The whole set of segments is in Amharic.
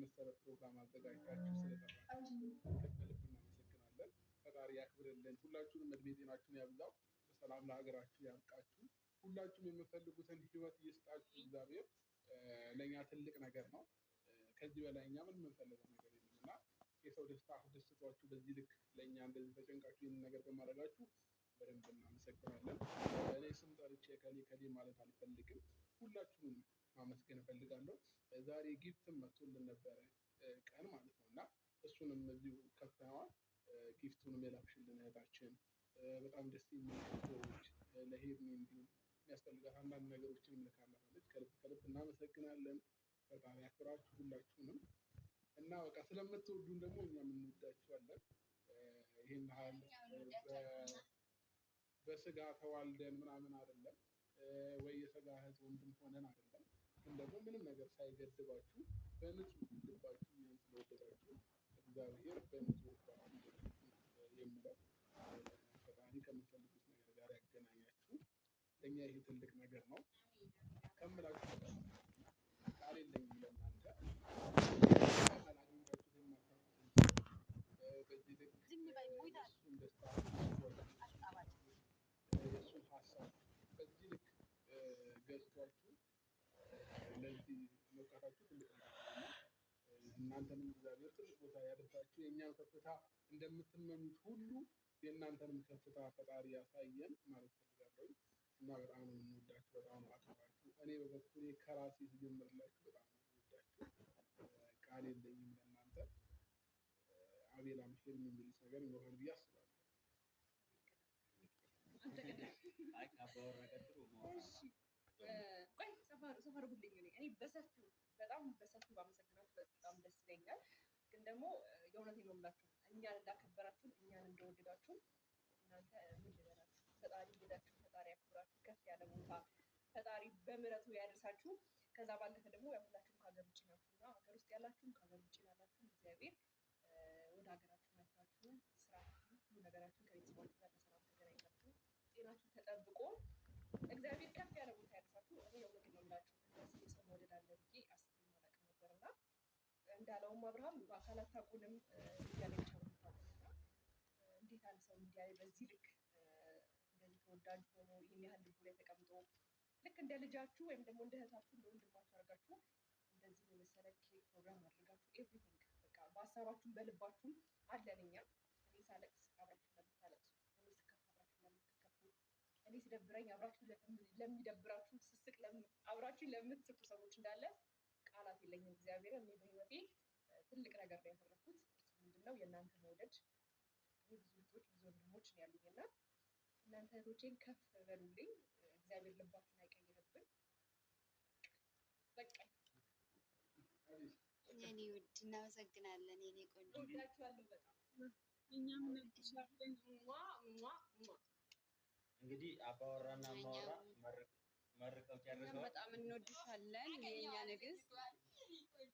የመሰለ ፕሮግራም አዘጋጅታችሁ ስለጠራችሁ ከልብ እናመሰግናለን። ፈጣሪ ያክብርልን። ሁላችሁንም እድሜ ጤናችሁን ያብዛው። በሰላም ለሀገራችሁ ያብቃችሁ። ሁላችሁም የምትፈልጉትን ህይወት ይስጣችሁ እግዚአብሔር። ለእኛ ትልቅ ነገር ነው። ከዚህ በላይ እኛ ምን የምንፈልገው ነገር የለም እና የሰው ደስታ አስደስቷችሁ በዚህ ልክ ለእኛ እንደዚህ ተጨንቃችሁ ይህንን ነገር በማድረጋችሁ በደንብ እናመሰግናለን። እኔ ስም ጠርቼ ከሌ ማለት አልፈልግም። ሁላችሁም ማመስገን እፈልጋለሁ። ዛሬ ጊፍትም መጥቶልን ነበረ ቀን ማለት ነው እና እሱንም እዚሁ ከፍተነዋል። ጊፍቱንም የላክሽልን እህታችን በጣም ደስ የሚሉ ፎቶዎች ለሄድኒ እንዲሁ የሚያስፈልጋት አንዳንድ ነገሮችን ልካልናለች። ከልብ እናመሰግናለን። ፈጣሪ ያክብራችሁ ሁላችሁንም እና በቃ ስለምትወዱን ደግሞ እኛም እንወዳችኋለን። ይሄን ያህል በስጋ ተዋልደን ምናምን አይደለም ወይ የስጋ እህት ወንድም ሆነን አይደለም። ግን ደግሞ ምንም ነገር ሳይገድባችሁ በንጹህ ልባችሁ እኛን ስለወደዳችሁ እግዚአብሔር በንጹህ ልባችሁ የሚለው ፈጣሪ ከምትፈልጉት ነገር ጋር ያገናኛችሁ። ለእኛ ይሄ ትልቅ ነገር ነው ከምላችሁ ቃል የለኝም ለእናንተ። በዚህ ልክ የእሱን ደስታ የእሱን ሀሳብ በዚህ ልክ ገዝቷችሁ ለዚህ መውጣታችሁ ትልቅ ነገር ነው። እናንተንም እግዚአብሔር ትልቅ ቦታ ያደርሳችሁ። የእኛን ከፍታ እንደምትመኙት ሁሉ የእናንተንም ከፍታ ፈጣሪ ያሳየን ማለት ፈልጋለሁ እና በጣም ነው የምንወዳችሁ፣ በጣም ነው አክብራችሁ። እኔ በበኩሌ ከራሴ ስጀምርላችሁ በጣም ነው የምወዳችሁ። ቃል የለኝም ለእናንተ። አቤላም ሄድን የሚሉት ነገር ይኖራል ብዬ አስባለሁ። ሰፈር ሁልኝ እኔ በሰፊው በጣም በሰፊው ባመሰግናችሁ በጣም ደስ ይለኛል። ግን ደግሞ የእውነቴን ነው የምላችሁ እኛን እንዳከበራችሁን እኛን እንደወደዳችሁን እናንተ ምን ልበላችሁ፣ ፈጣሪ ይወዳችሁ፣ ፈጣሪ ያክብራችሁ፣ ከፍ ያለ ቦታ ፈጣሪ በምሕረቱ ያደርሳችሁ። ከዛ ባለፈ ደግሞ ሁላችሁም ከሀገር ውጭ ናችሁና ሀገር ውስጥ ያላችሁም ከሀገር ውጭ ላላችሁም እግዚአብሔር ወደ ሀገራችሁ መጥታችሁ ስራችሁ ሁሉ ነገራችሁ ከቤተሰባችሁ ጋር በሰላም ተገናኝታችሁ ጤናችሁ ተጠብቆ እግዚአብሔር ከፍ ያለ ቦታ ያደርሳችሁ። እኔ የእውነቴን ነው የምላችሁ እንደዚህ የሰው መውደድ አለ ብዬ አስቤ አላውቅም ነበርና እንዳለውም አብርሃም በአካል አታውቁንም እያለ ብቻ ነው የምታውቁንና እንዴት አንድ ሰው እንዲያይ በዚህ ልክ እንደዚህ ተወዳጅ ሆኖ ይህን ያህል ልቡ ላይ ተቀምጦ ልክ እንደ ልጃችሁ ወይም ደግሞ እንደ እህታችሁ እንደ ወንድማችሁ አድርጋችሁ እንደዚህ የመሰለ ኬክ ፕሮግራም አድርጋችሁ ኤቭሪቲንግ በቃ በሀሳባችሁም በልባችሁም አለን እኛ። እኔ ሳለቅስ አብራችሁ ለምታለቅሱ፣ እኔ ስከፋ አብራችሁ ለምትከፉ፣ እኔ ሲደብረኝ አብራችሁ ለሚደብራችሁ፣ ስስቅ አብራችሁ ለምትስቁ ሰዎች እንዳለ ቃላት የለኝም። እግዚአብሔር እኔ በህይወቴ ትልቅ ነገር ነው ያተረፍኩት። ምንድነው የእናንተ መውደድ። እኔ ብዙ እህቶች ብዙ ወንድሞች ነው ያሉኝ እና እናንተ እህቶቼን ከፍ በሉልኝ። እግዚአብሔር ልባችሁን አይቀይርብን። በቃ የኔ ውድ እናመሰግናለን። የኔ ቆንጆ እወዳችኋለሁ በጣም። እኛም እንወድሻለን። እንግዲህ አባወራና ማወራ መርቀው ጨርሰው በጣም እንወድሻለን የኛ ንግስት፣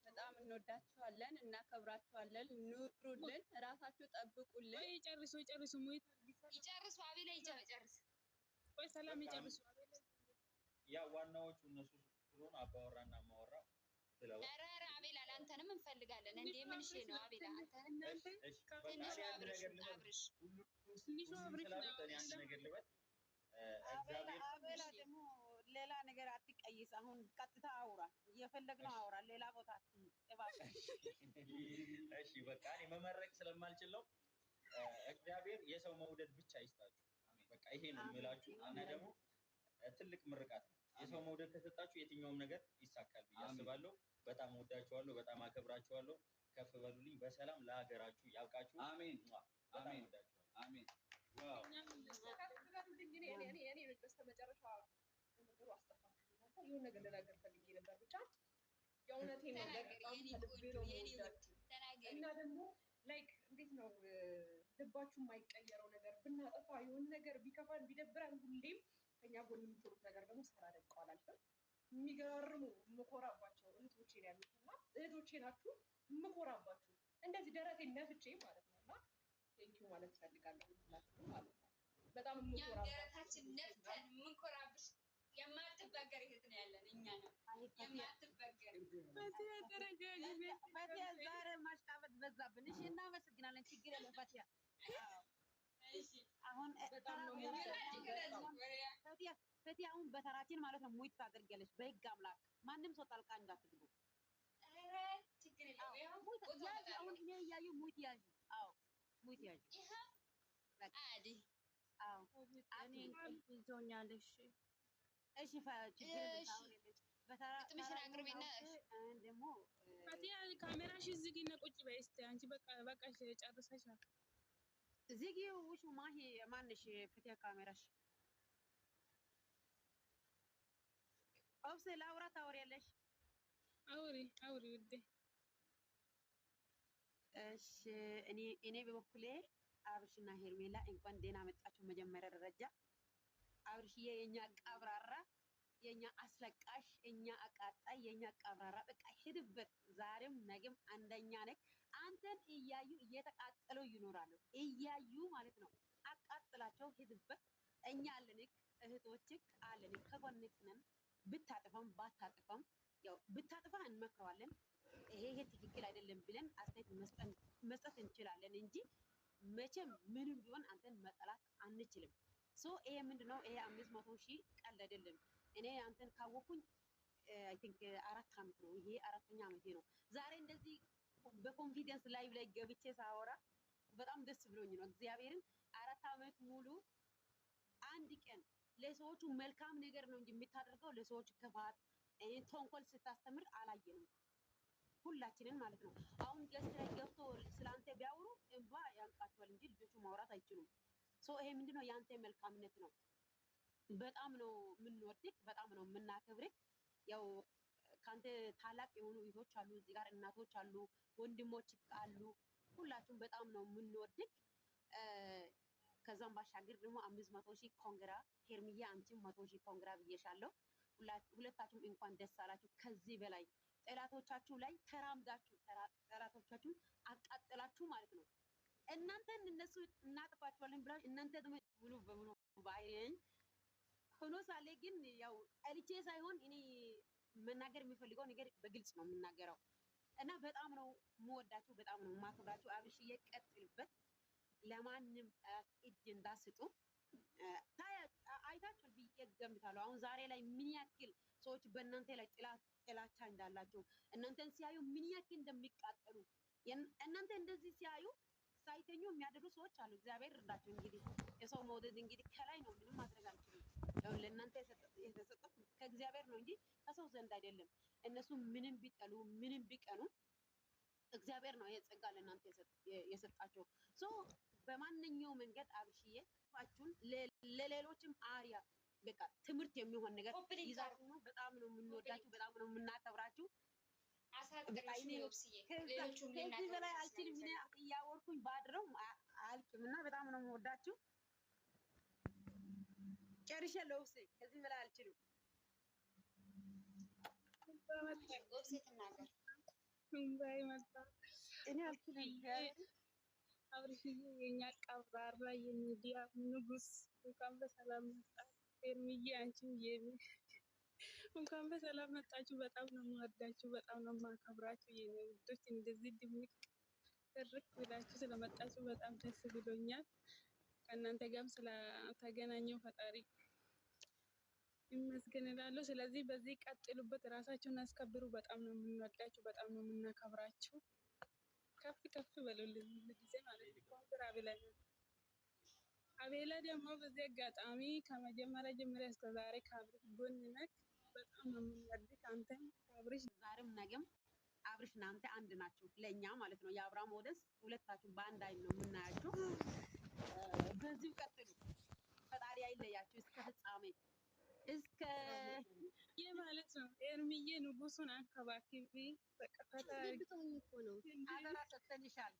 በጣም እንወዳችኋለን፣ እናከብራችኋለን። ኑሩልን፣ ራሳችሁ ጠብቁልን። ይጨርሱ ይጨርሱ አቤላ ይጨርስ። ቆይ ሰላም ይጨርሱ። ያ ዋናዎቹ እነሱ ስለሆኑ አባወራና ማወራ ብለው ኧረ አቤላ አንተንም እንፈልጋለን እንዴ! ምን እሺ ነው አቤላ አንተንም ትንሽ አብርሽ ትንሽ አብርሽ አንድ ነገር ልበል። አቤላ ደግሞ ሌላ ነገር አትቀይስ። አሁን ቀጥታ አውራ፣ እየፈለግነው አውራ፣ ሌላ ቦታ እሺ በቃ እኔ መመረቅ ስለማልችል ነው። እግዚአብሔር የሰው መውደድ ብቻ ይስጣችሁ። በቃ ይሄ ነው የምላችሁ እና ደግሞ ትልቅ ምርቃት ነው። የሰው መውደድ ከሰጣችሁ የትኛውም ነገር ይሳካል ብዬ አስባለሁ። በጣም ወዳችኋለሁ፣ በጣም አከብራችኋለሁ። ከፍ በሉልኝ። በሰላም ለሀገራችሁ ያብቃችሁ። አሜን። በጣም ወዳችኋለሁ። አሜን። ዋው እኔ በስተመጨረሻ ነገሩ አስጠፋችሁ። የሆነ ነገር ልናገር ፈልጌ ነበር። ብቻ የእውነቴን ነው በጣም ከልቤ ነው የምወዳችሁ እና ደግሞ ላይክ እንዴት ነው ልባችሁ የማይቀየረው ነገር ብናጠፋ የሆነ ነገር ቢከፋን ቢደብረን ሁሌም ከኛ ጎን የምትሉት ነገር ደግሞ ሳላደንቀው አላልፍም። የሚገርሙ የምኮራባቸው እህቶቼ ነው ያሉትና እህቶቼ ናችሁ የምኮራባችሁ እንደዚህ ደረቴን ነፍቼ ማለት ነው እና ቴንኪው ማለት እፈልጋለሁ ሁላችሁም ማለት ነው። በጣም የምኮራባችሁ ደረታችን ነፍተን የምንኮራብሽ የማትበገር እህት ነው ያለን እኛ ነው የማትበገር። ፈቲያ ተረጋጊ። ፈቲያ ዛሬ ማሽቃበጥ በዛብን። እሺ እናመሰግናለን። ችግር የለም ፈቲያ። አሁን በጣም ነው ፈቲያ አሁን በተራችን ማለት ነው ሙይት ታደርጊያለሽ። በህግ አምላክ ማንም ሰው ጣልቃ እንዳትገቡ። ችግር የለም። አሁን እኔ እያየሁ ሙይት ያዥ። አዎ ሙይት ያዥ። አዲ አዎ እኔ እንቅልፍ ይዞኛል። እሺ እሺ ችግር የለም። ግጥምሽን አቅርቢና ደግሞ ፈቲያ ካሜራሽን ዝጊና ቁጭ በይ እስኪ አንቺ። በቃሽ ጨርሰሻል። ዝጊው። ውሽ ማሂ ማንሽ ፈቲያ ካሜራሽ ኦብሴ ላውራ ታወሪያለሽ? አውሪ ውዴ። እሺ እኔ በበኩሌ አብርሽና ሄርሜላ እንኳን ደህና መጣችሁ። መጀመሪያ ደረጃ አብርሽዬ የኛ ቀብራራ፣ የኛ አስለቃሽ፣ የኛ አቃጣይ፣ የኛ ቀብራራ በቃ ሂድበት። ዛሬም ነገም አንደኛ ነህ። አንተን እያዩ እየተቃጠሉ ይኖራሉ። እያዩ ማለት ነው። አቃጥላቸው፣ ሂድበት። እኛ አለንክ፣ እህቶችክ አለንክ፣ ከጎንክ ነን። ብታጥፋም ባታጥፋም ያው ብታጥፋ እንመክረዋለን። ይሄ ትክክል አይደለም ብለን አስተያየት መስጠት እንችላለን እንጂ መቼም ምንም ቢሆን አንተን መጠላት አንችልም። ይሄ ምንድነው? ይሄ 500,000 ቀልድ አይደለም። እኔ አንተን ካወኩኝ አይ ቲንክ 4 ዓመት ነው። ይሄ 4ኛ ዓመቴ ነው። ዛሬ እንደዚህ በኮንፊደንስ ላይቭ ላይ ገብቼ ሳወራ በጣም ደስ ብሎኝ ነው። እግዚአብሔርን 4 ዓመት ሙሉ አንድ ቀን ለሰዎቹ መልካም ነገር ነው እንጂ የምታደርገው ለሰዎች ክፋት፣ ተንኮል ስታስተምር አላየንም። ሁላችንን ማለት ነው። አሁን ገስት ላይ ገብቶ ስላንተ ቢያወሩ እንባ ያንቃቸዋል እንጂ ልጆቹ ማውራት አይችሉም። ይሄ ምንድነው? ያንተ መልካምነት ነው። በጣም ነው የምንወድክ፣ በጣም ነው የምናከብርክ። ያው ካንተ ታላቅ የሆኑ እህቶች አሉ፣ እዚህ ጋር እናቶች አሉ፣ ወንድሞች አሉ። ሁላችሁም በጣም ነው የምንወድክ። ከዛም ባሻገር ደግሞ 500,000 ኮንግራ ሄርሚዬ፣ አንቺም 100,000 ኮንግራ ብዬሻለሁ። ሁለታችሁም እንኳን ደስ አላችሁ። ከዚህ በላይ ጠላቶቻችሁ ላይ ተራምዳችሁ ጠላቶቻችሁን አቃጥላችሁ ማለት ነው። እናንተን እነሱ እናጥፋቸዋለን ብላ እናንተ ደግሞ ሙሉ በሙሉ ባይረኝ ሆኖ ሳለ ግን ያው ጠልቼ ሳይሆን እኔ መናገር የሚፈልገው ነገር በግልጽ ነው የምናገረው እና በጣም ነው የምወዳችሁ፣ በጣም ነው የማከብራችሁ። አብርሽዬ ቀጥልበት። ለማንም እጅ እንዳስጡ አይታችሁ ብዬ እገምታለሁ። አሁን ዛሬ ላይ ምን ያክል ሰዎች በእናንተ ላይ ጥላቻ እንዳላቸው እናንተን ሲያዩ ምን ያክል እንደሚቃጠሉ እናንተ እንደዚህ ሲያዩ ሳይተኙ የሚያደርጉ ሰዎች አሉ። እግዚአብሔር እርዳቸው። እንግዲህ የሰው መውደድ እንግዲህ ከላይ ነው፣ ምንም ማድረግ አንችልም። ያው ለእናንተ የተሰጠው ከእግዚአብሔር ነው እንጂ ከሰው ዘንድ አይደለም። እነሱ ምንም ቢጠሉ ምንም ቢቀኑ እግዚአብሔር ነው ይሄ ጸጋ ለእናንተ የሰጣቸው። በማንኛው መንገድ አብርሽዬ ፋችሁን ለሌሎችም አሪያ በቃ ትምህርት የሚሆን ነገር ይዛችሁ ነው። በጣም ነው የምንወዳችሁ፣ በጣም ነው የምናከብራችሁ። ከዚህ በላይ አልችልም። እኔ እያወርኩኝ ባድረው አልችልም እና በጣም ነው የምወዳችሁ። ጨርሻለሁ። ከዚህ በላይ አልችልም። እኔ አልችልም። አብርሽዬ የኛ ቀብራራ የሚዲያ ንጉስ እንኳን በሰላም መጣችሁ። ሄርሚዬ አንቺም እንኳን በሰላም መጣችሁ። በጣም ነው የምወዳችሁ፣ በጣም ነው የማከብራችሁ የኔ ውዶች። እንደዚህ ድምቅ ትርክ ብላችሁ ስለመጣችሁ በጣም ደስ ብሎኛል። ከእናንተ ጋርም ስለተገናኘው ፈጣሪ ይመስገን እላለሁ። ስለዚህ በዚህ ቀጥሉበት፣ ራሳችሁን አስከብሩ። በጣም ነው የምንወዳችሁ፣ በጣም ነው የምናከብራችሁ። ከፍ ከፍ በሉልን ጊዜ ማለት ነው። ኮንግራ ብለናል። አቤላ ደግሞ በዚህ አጋጣሚ ከመጀመሪያ ጀምሮ እስከ ዛሬ ከአብርሽ ጎን ነህ። በጣም ነው የምንወድህ አንተም አብርሽ። ዛሬም ነገም አብርሽ እናንተ አንድ ናችሁ ለእኛ ማለት ነው። የአብርሃም ሞገስ ሁለታችሁ በአንድ አይን ነው የምናያችሁ። በዚሁ ቀጥሉ። ፈጣሪ አይለያችሁ እስከ ፍጻሜ እስከ ይህ ማለት ነው። ኤርሚዬ ንጉሱን አንከባክቢ። በቃ ፈጣሪ እኮ ነው አደራ ሰጥተንሻል።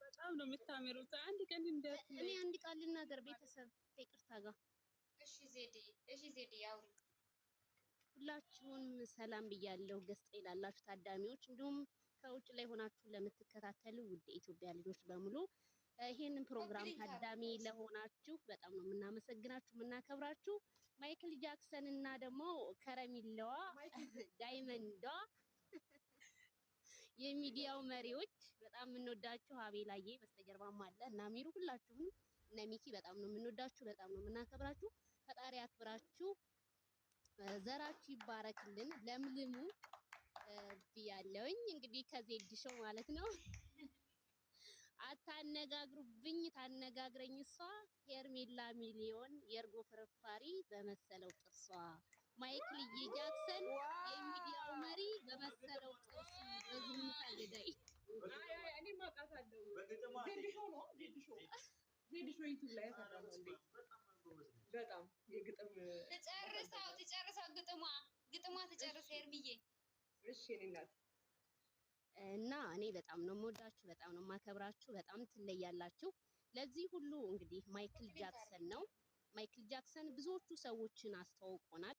በጣም ነው የምታምሩት። አንድ ቀን እኔ አንድ ቃል ልናገር ቤተሰብ ከይቅርታ ጋር። እሺ ዜዴ ያው ሁላችሁም ሰላም ብያለሁ። ገስጥ ይላላችሁ ታዳሚዎች፣ እንዲሁም ከውጭ ላይ ሆናችሁ ለምትከታተሉ ውድ የኢትዮጵያ ልጆች በሙሉ ይሄንን ፕሮግራም ታዳሚ ለሆናችሁ በጣም ነው የምናመሰግናችሁ የምናከብራችሁ። ማይክል ጃክሰን እና ደግሞ ከረሚላዋ ዳይመንዷ የሚዲያው መሪዎች በጣም የምንወዳችሁ አቤላዬ በስተጀርባም አለ እና ሚሩ ሁላችሁም እነ ሚኪ በጣም ነው የምንወዳችሁ በጣም ነው የምናከብራችሁ። ፈጣሪ አክብራችሁ ዘራችሁ ይባረክልን ለምልሙ ብያለሁኝ። እንግዲህ ከዜድ ሾው ማለት ነው። አታነጋግሩብኝ ታነጋግረኝ እሷ ሄርሜላ ሚሊዮን የእርጎ ፍርፋሪ በመሰለው ጥርሷ ማይክል ጃክሰን የሚዲያው መሪ በመሰለው ጥርሱ በዝምታ ገዳይ እኔ ማውቃታለሁ። ዜድ ሾው ነው ዜድ ሾው ዩቲዩብ ላይ ያሰራው በጣም የግጥም ትጨርሰው ግጥሟ ትጨርስ ሄርሚዬ። እሺ እኔ እናት እና እኔ በጣም ነው የምወዳችሁ በጣም ነው የማከብራችሁ በጣም ትለያላችሁ። ለዚህ ሁሉ እንግዲህ ማይክል ጃክሰን ነው። ማይክል ጃክሰን ብዙዎቹ ሰዎችን አስተዋውቆናል።